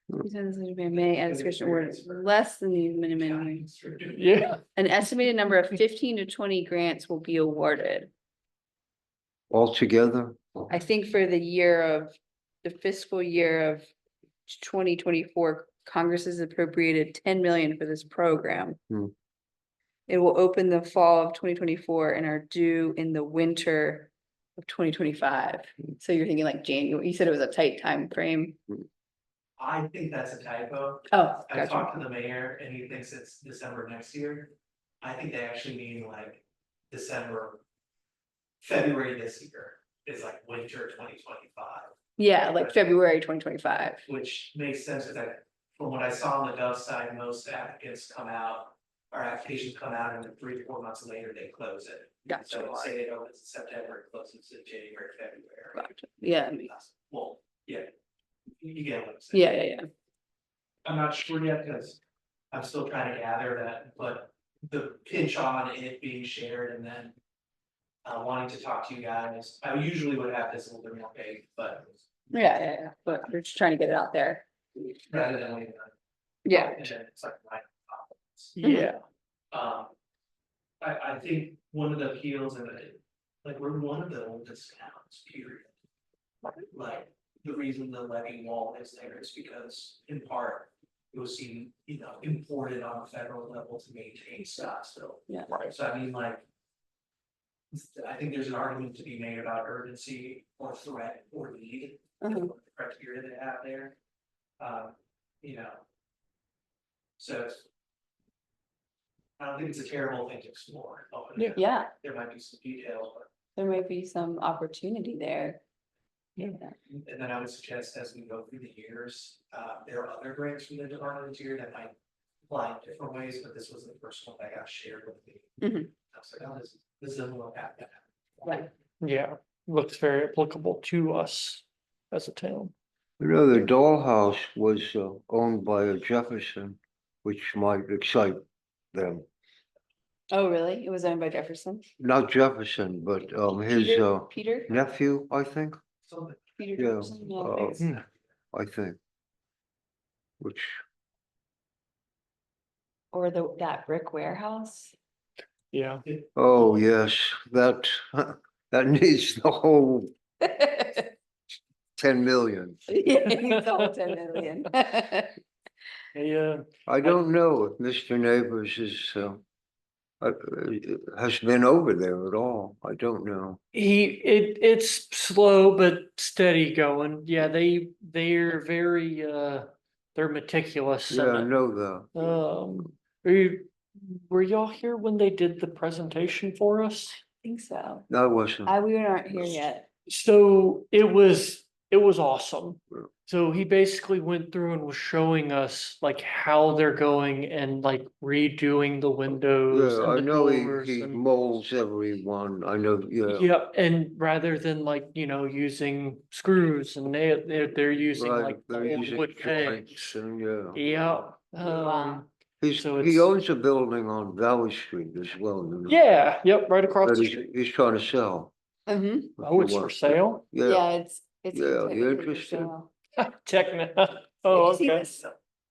May add discretion awards less than the minimum. Yeah, An estimated number of 15 to 20 grants will be awarded. Altogether? I think for the fiscal year of 2024, Congress has appropriated 10 million for this program. Hmm. It will open the fall of 2024 and are due in the winter of 2025. So you're thinking like January, you said it was a tight time frame. I think that's a typo. Oh, I gotcha. talked to the mayor and he thinks it's December next year. I think they actually mean like February this year is like winter 2025. Yeah, like February 2025. Which makes sense, because from what I saw on the Gov side, most applicants come out, or applications come out and then 3 to 4 months later, they close it. Gotcha. So say it opens in September, it closes in January, February. Gotcha. Yeah, I mean, Well, yeah. You get what I'm saying. yeah. I'm not sure yet, because I'm still trying to gather that, but the pinch on it being shared and then. Wanting to talk to you guys, I usually would have this a little bit more vague, but Yeah, but we're just trying to get it out there. rather than waiting. Yeah. And then it's like my confidence. Yeah, I think one of the appeals of it, like, we're one of the oldest towns, period. Like, the reason the levee wall is there is because, in part, it was seen, imported on a federal level to maintain Scottsville. Yeah. right. So I mean, like. I think there's an argument to be made about urgency or threat or need, Mhm. the criteria they have there. You know. So. I don't think it's a terrible thing to explore. Yeah. Yeah, There might be some details, but, there might be some opportunity there. Yeah. and then I would suggest as we go through the years, there are other grants from the Department of Interior that might. Apply in different ways, but this was the first one that got shared with me. Mhm. I was like, oh, this doesn't look happening. Right. Yeah, looks very applicable to us as a town. You know, the dollhouse was owned by a Jefferson, which might excite them. Oh, really? It was owned by Jefferson? Not Jefferson, but his Peter? nephew, I think, Something. Peter yeah, Jefferson? Yeah. I think. Which, Or that brick warehouse? Yeah, oh, yes, that, that needs the whole Yeah, 10 million. it needs the whole 10 million. yeah, I don't know if Mr. Neighbors has been over there at all. I don't know. it's slow but steady going. Yeah, they're very, they're meticulous. in Yeah, I it. know that. Were y'all here when they did the presentation for us? I think so. That wasn't. We aren't here yet. So it was awesome. Yeah. So he basically went through and was showing us like how they're going and like redoing the windows Yeah, and I the know doors he and. molds every one. I know, yeah. Yeah, and rather than like, using screws and they're using Right, like they're old using wood joints pegs. and yeah. Yeah, Wow. so He it's- owns a building on Valley Street as well. You know, yeah, yep, right across That the he's, street. he's trying to sell. Mm-hmm. if Oh, you it's for want. sale? Yeah, Yeah, it's. Yeah, you technically for interested? sale. Techno. Oh, Have you seen okay. this?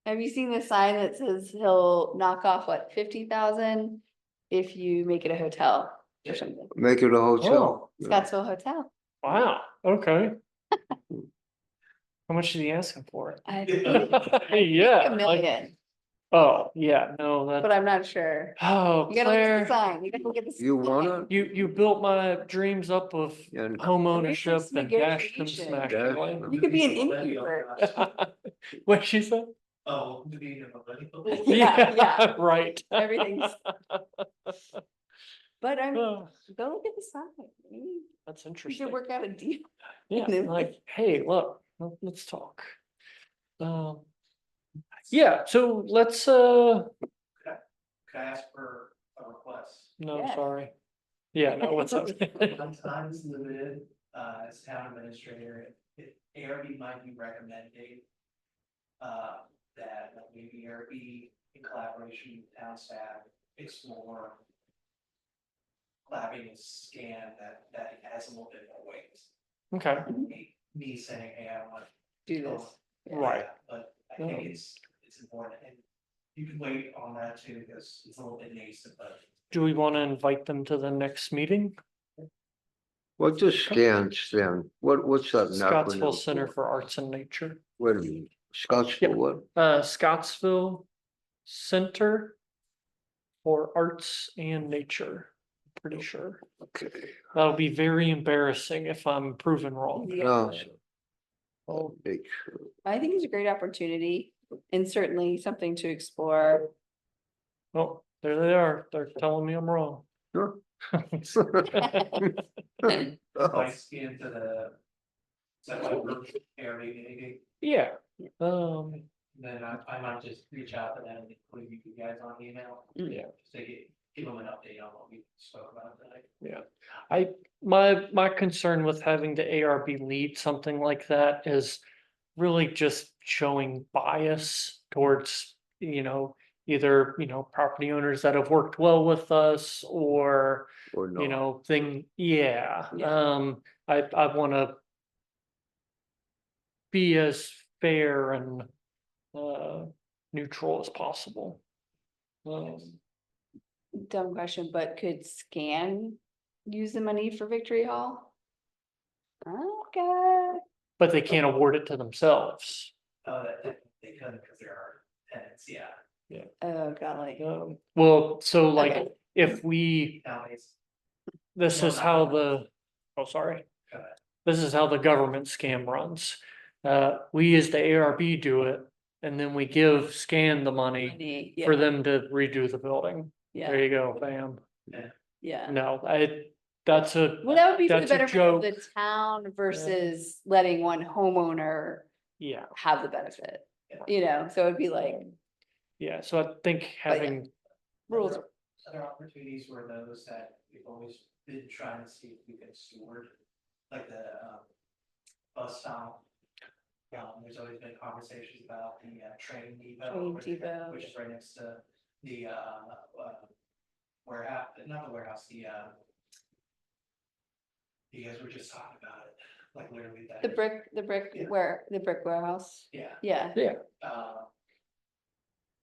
Have you seen the sign that says he'll knock off what, 50,000 if you make it a hotel or something? make it a hotel. Oh, Yeah. Scottsville Hotel. Wow, okay. How much is he asking for it? I think Yeah. a like- million, Oh, yeah, no, but that, I'm not sure. oh, You gotta look at the Claire, sign. You gotta look at the. You sign. wanna? you built my dreams up of And home ownership some and dashed them negotiation. smash Dash away. them. You could be an innkeeper. What she said? Oh, to be in a millennial. Yeah, yeah. Right. Everything's. But I mean, Oh, go look at the sign. Maybe that's we interesting. should work out a deal. Yeah, then- like, hey, look, let's talk. Yeah, so let's, Could I ask for a request? no, Yeah. sorry. Yeah, no, what's up? My time is limited, as town administrator, if ARB might be recommending. That like, maybe ARB in collaboration with town staff explore. Clapping a scan that has a little bit more weight. Okay, Me saying, hey, I want. Do this. Yeah. right. But I think it's important, and you can wait on that too, because it's a little bit nascent, but. Do we want to invite them to the next meeting? what does SCAN stand? What's that? an Scottsville acronym Center for? for Arts and Nature. Wait a minute. Scottsville, what? Scottsville Center for Arts and Nature, pretty sure. Okay. That'll be very embarrassing if I'm proven wrong. No. Oh, Nature. I think it's a great opportunity and certainly something to explore. oh, there they are. They're telling me I'm wrong. Sure. I Oh, scan to the. Is that like ARB meeting? Yeah, Then I might just reach out to them and include you guys on email. Yeah. Just to give them an update on what we spoke about tonight. my concern with having the ARB lead something like that is really just showing bias towards, either, property owners that have worked well with us or, or not. yeah, Yeah. I wanna be as fair and, neutral as possible. Dumb question, but could Scan use the money for Victory Hall? Okay. But they can't award it to themselves. That they couldn't because there are tenants, yeah. Oh, golly. Well, so like, Okay. if we, Nowadays, this No, is not how that. the, oh, sorry. Go ahead. This is how the government scam runs. We as the ARB do it, and then we give Scan the money Money, for yeah, them to redo the building. There yeah, you go, bam. yeah. No, that's a, Well, that would be for the that's a betterment of the joke. town versus letting one homeowner Yeah, have the benefit. Yeah. So it'd be like yeah, so I think But yeah. having, rules. Other opportunities were those that we've always been trying to see if we can steward, like the bus stop. There's always been conversations about the train depot. Train which- depot. Which is right next to the warehouse, not the warehouse, you guys were just talking about it, like literally that. The brick Yeah. the brick warehouse. Yeah, Yeah.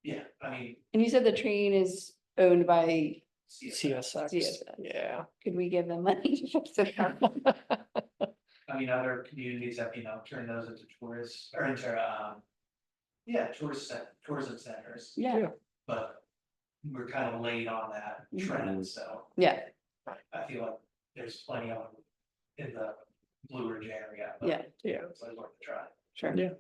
yeah, I mean. And you said the train is owned by, CSX, CSX. yeah. could we give them money? to fix it up? I mean, other communities have, turn those into tourists, or into, tourism centers, Yeah, but we're kind of late on that trend, so yeah, I feel like there's plenty of them in the Blue Ridge area. but yeah, Yeah. It's like worth a try. sure. Yeah.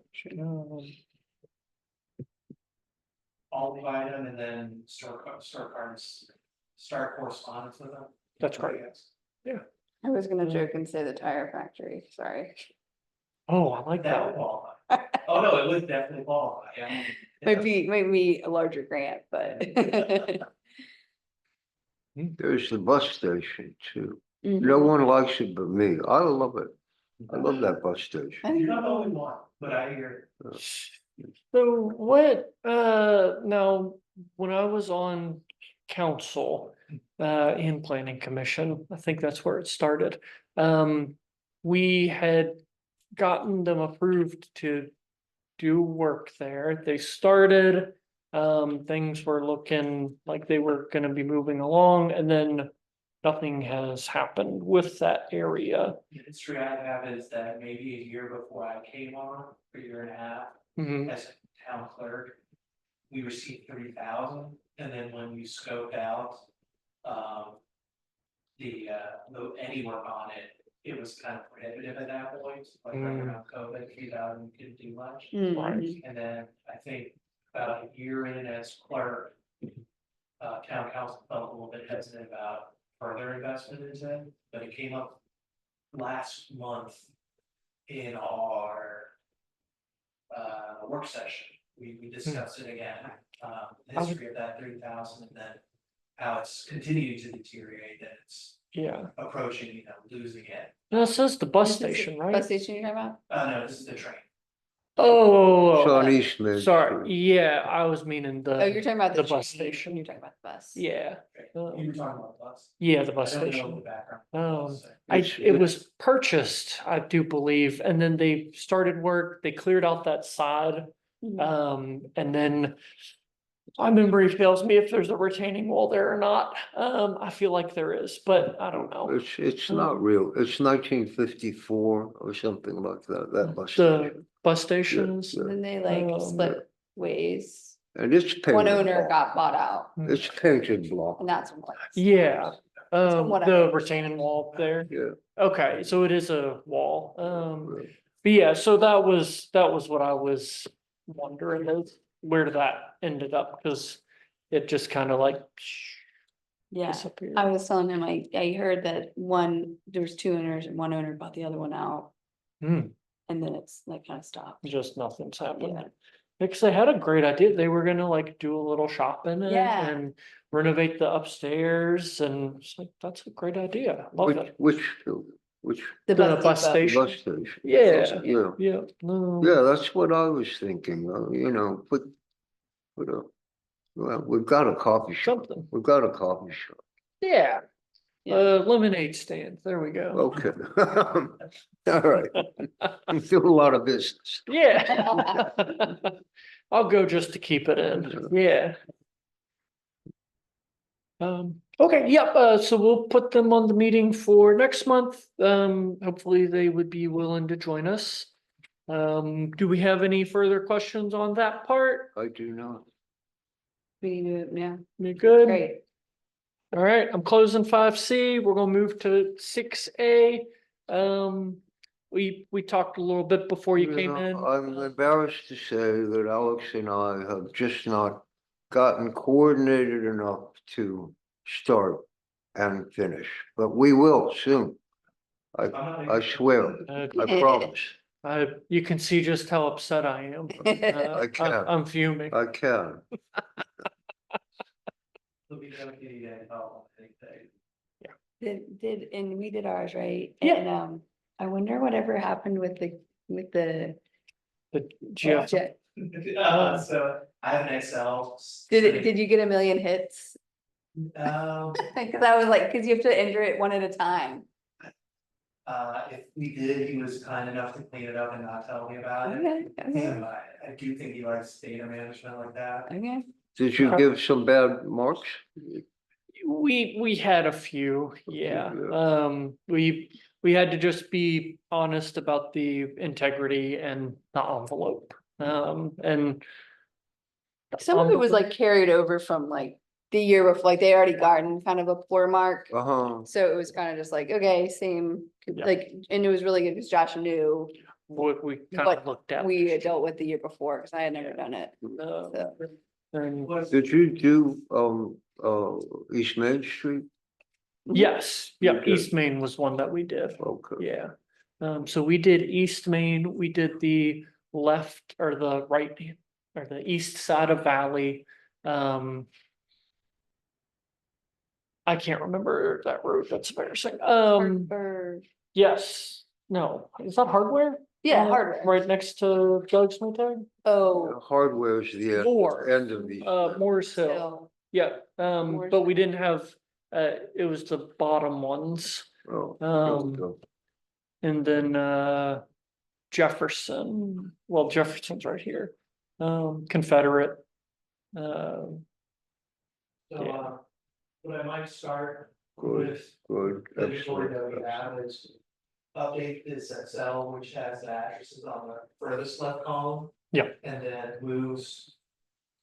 I'll divide them and then store cards, start correspondence with them. That's great. Yes. I was gonna joke and say the tire factory, sorry. Oh, I like That would that. qualify. Oh, no, it would definitely qualify, yeah. Might be a larger grant, but. There's the bus station too. Mhm. No one likes it but me. I love it. I love that bus I station. think You're not the only one, but I hear, So what, now, when I was on council, in planning commission, I think that's where it started. We had gotten them approved to do work there. They started, things were looking like they were gonna be moving along, and then nothing has happened with that area. the history I have is that maybe a year before I came on, a year and a half, Mhm. as a town clerk. We received 30,000, and then when we scoped out. Any work on it, it was kind of prohibitive at that point, like right around COVID, 2000, couldn't do much. Mhm. And then I think about a year in as clerk. Town council felt a little bit hesitant about further investment into it, but it came up last month in our work session. We discussed it again, the history of that 30,000 and then how it's continuing to deteriorate, that it's Yeah, approaching, losing it. no, it says the bus This is the station, right? Bus station you're talking about? No, this is the train. Oh, It's on East Main sorry, Street. yeah, I was meaning Oh, you're the, talking about the the bus train, station. You're talking about the bus. yeah, You were talking about bus. yeah, the I bus don't know the station. background. It It's- was purchased, I do believe, and then they started work, they cleared out that side. Mhm. And then my memory fails me if there's a retaining wall there or not. I feel like there is, but I don't know. It's not real. It's 1954 or something like that, that bus The station. bus stations, Yeah. And then they like Um, split ways. And it's painted. One owner block. got bought out It's painted block. and that's what. yeah, from what I the understand. retaining wall there. Yeah. Okay, so it is a wall. Yeah. But yeah, so that was what I was wondering is where that ended up, because it just kind of like Yeah, disappeared. I was telling him, I heard that there was two owners and one owner bought the other one out. Hmm, And then it's like kind of stopped. just nothing's happened. Yeah. Because they had a great idea. They were gonna like do a little shop in it Yeah. and renovate the upstairs, and it's like, that's a great idea. Love it. Which The bus depot. station. bus station? Yeah, Yeah, yeah, no. yeah, that's what I was thinking, put a Well, we've got a coffee shop. something. We've got a coffee shop. Yeah, Yeah. lemonade stand, there we go. Okay. All right. We do a lot of business. Yeah. I'll go just to keep it in, yeah. Okay, yep, so we'll put them on the meeting for next month. Hopefully they would be willing to join us. Do we have any further questions on that part? I do not. We need to, yeah, You good? great. All right, I'm closing 5C. We're gonna move to 6A. We talked a little bit before you came in. I'm embarrassed to say that Alex and I have just not gotten coordinated enough to start and finish, but we will soon. I swear, I promise, You can see just how upset I am. I can. I'm fuming. I can. It'll be dedicated and all, I think And we did ours, right? Yeah. And, I wonder whatever happened with the, But Jeff, jet. So I have an Excel. Did you get a million hits? Um, Cause I was like, cause you have to enter it one at a time. if we did, he was kind enough to clean it up and not tell me about it. Okay, okay, So I do think he likes data management like that. okay. Did you give some bad marks? we had a few, yeah. We had to just be honest about the integrity and the envelope. And Some of it was like carried over from like the year before, like they already gotten kind of a poor mark. Uh-huh. So it was kind of just like, okay, same, Yeah. like, and it was really good because Josh knew what we kind What of looked at. we had dealt with the year before, because I had never done it. Uh, So, and Was, Did you do, East Main Street? yes, yeah, Okay. East Main was one that we did. Okay. Yeah, so we did East Main, we did the left or the right, or the east side of Valley. I can't remember that road, that's embarrassing. or, Yes, no, is that hardware? yeah, Uh, hardware. Right next to Doug's Maytag? Oh, Hardware is the Moore. end of East. Main. Morris Hill, so, yeah, Morris but we Hill. didn't have, it was the bottom ones. Oh, Um, okay. And then Jefferson, well, Jefferson's right here, Confederate. so, Yeah. what I might start Good, with good. the inventory that we Excellent. have is update this Excel, which has the addresses on the furthest left column. Yeah. And then moves,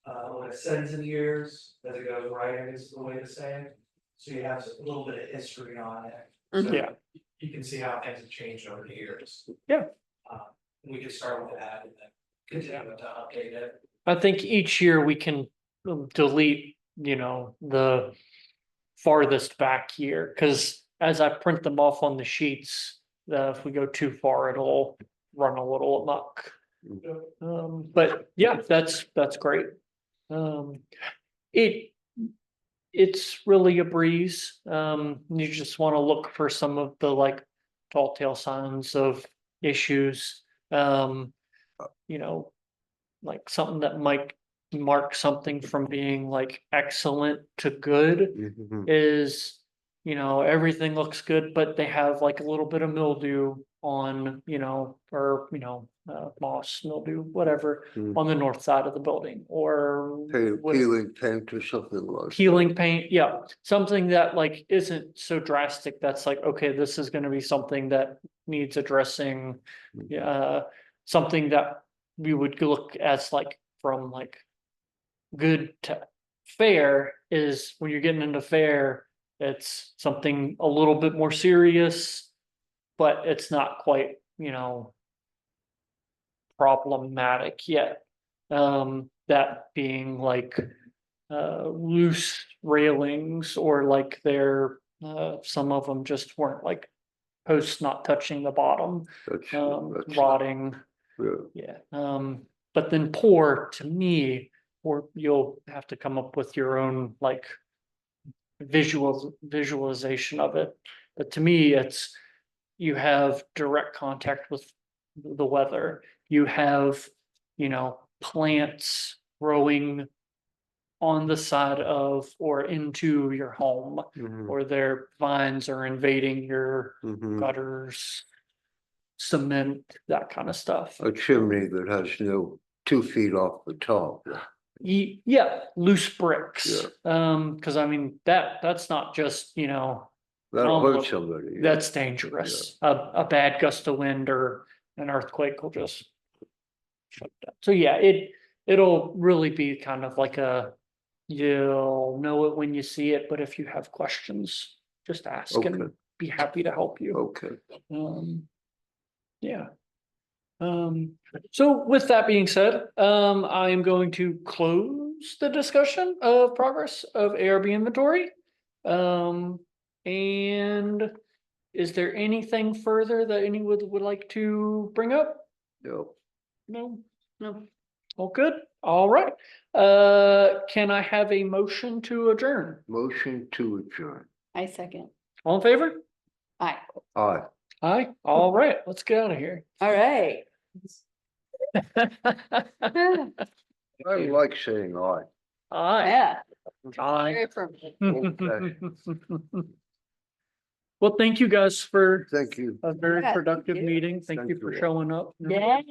when it sends in years, as it goes right, I guess is the way to say it. So you have a little bit of history on it. So Yeah. You can see how things have changed over the years. Yeah. We could start with that and then continue to update it. I think each year we can delete, the farthest back year, because as I print them off on the sheets, if we go too far, it'll run a little amok. But yeah, that's great. It's really a breeze. You just want to look for some of the like tall tale signs of issues. Like something that might mark something from being like excellent to good Mhm. is, everything looks good, but they have like a little bit of mildew on, or, moss, mildew, whatever, Hmm. on the north side of the building or what- Peeling paint or something like. peeling paint, yeah, something that like isn't so drastic. That's like, okay, this is gonna be something that needs addressing. Something that we would look as like from like good to fair is when you're getting into fair, it's something a little bit more serious, but it's not quite, problematic yet. That being like loose railings or like some of them just weren't like posts not touching the bottom, That's, rotting. yeah. Yeah, but then poor to me, or you'll have to come up with your own like visualization of it. But to me, it's, you have direct contact with the weather. You have, plants growing on the side of or into your home, Mhm, or their vines are invading your mhm. gutters, cement, that kind of stuff. A chimney that has no 2 feet off the top. Yeah, loose bricks. Yeah. Cause I mean, that's not just, you know, That'll hurt envelope. somebody. That's dangerous. A bad gust of wind or an earthquake will just. Shut down. So yeah, it'll really be kind of like you'll know it when you see it, but if you have questions, just ask and Okay. be happy to help you. Okay, Yeah. So with that being said, I am going to close the discussion of progress of ARB inventory. And is there anything further that anyone would like to bring up? no, No? No. All good? All right. Can I have a motion to adjourn? motion to adjourn. I second. All in favor? Aye. Aye, Aye. All right, let's get out of here. All right. I like saying aye. Aye. Yeah. Aye. Very affirmative. Okay. Well, thank you guys for Thank you. a very Yeah, thank productive you. meeting. Thank Thank you for you. showing up. Yeah.